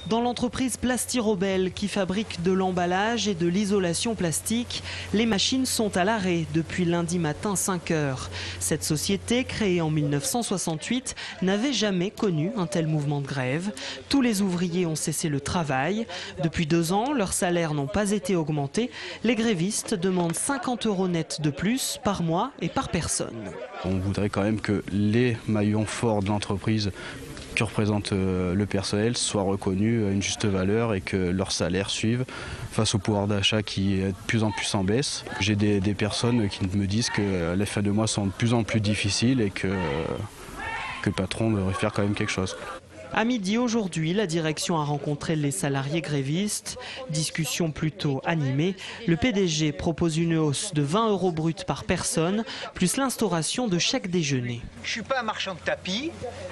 Dans l'entreprise Plastirobel qui fabrique de l'emballage et de l'isolation plastique, les machines sont à l'arrêt depuis lundi matin 5 heures. Cette société, créée en 1968, n'avait jamais connu un tel mouvement de grève. Tous les ouvriers ont cessé le travail. Depuis 2 ans, leurs salaires n'ont pas été augmentés. Les grévistes demandent 50 € net de plus par mois et par personne. On voudrait quand même que les maillons forts de l'entreprise que représente le personnel soient reconnus à une juste valeur et que leurs salaires suivent face au pouvoir d'achat qui est de plus en plus en baisse. J'ai des personnes qui me disent que les fins de mois sont de plus en plus difficiles et que le patron devrait faire quand même quelque chose. À midi aujourd'hui, la direction a rencontré les salariés grévistes. Discussion plutôt animée. Le PDG propose une hausse de 20 € bruts par personne, plus l'instauration de chèques déjeuner. Je ne suis pas un marchand de tapis,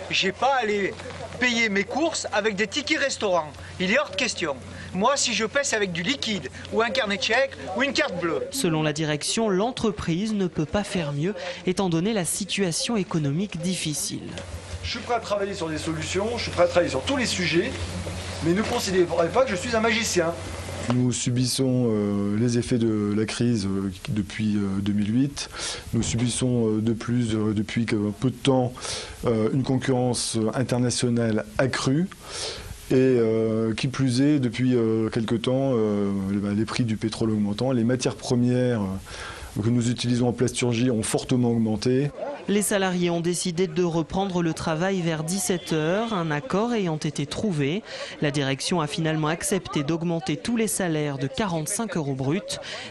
je n'ai pas à aller payer mes courses avec des tickets restaurants. Il est hors de question. Moi, si je paie, c'est avec du liquide, ou un carnet de chèques, ou une carte bleue. Selon la direction, l'entreprise ne peut pas faire mieux, étant donné la situation économique difficile. Je suis prêt à travailler sur des solutions, je suis prêt à travailler sur tous les sujets, mais ne considérez pas que je suis un magicien. Nous subissons les effets de la crise depuis 2008. Nous subissons de plus, depuis peu de temps, une concurrence internationale accrue. Et qui plus est, depuis quelque temps, les prix du pétrole augmentant, les matières premières que nous utilisons en plasturgie ont fortement augmenté. Les salariés ont décidé de reprendre le travail vers 17 h, un accord ayant été trouvé. La direction a finalement accepté d'augmenter tous les salaires de 45 € bruts.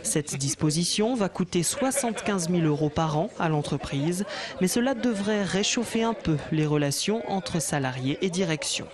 Cette disposition va coûter 75 000 € par an à l'entreprise, mais cela devrait réchauffer un peu les relations entre salariés et direction.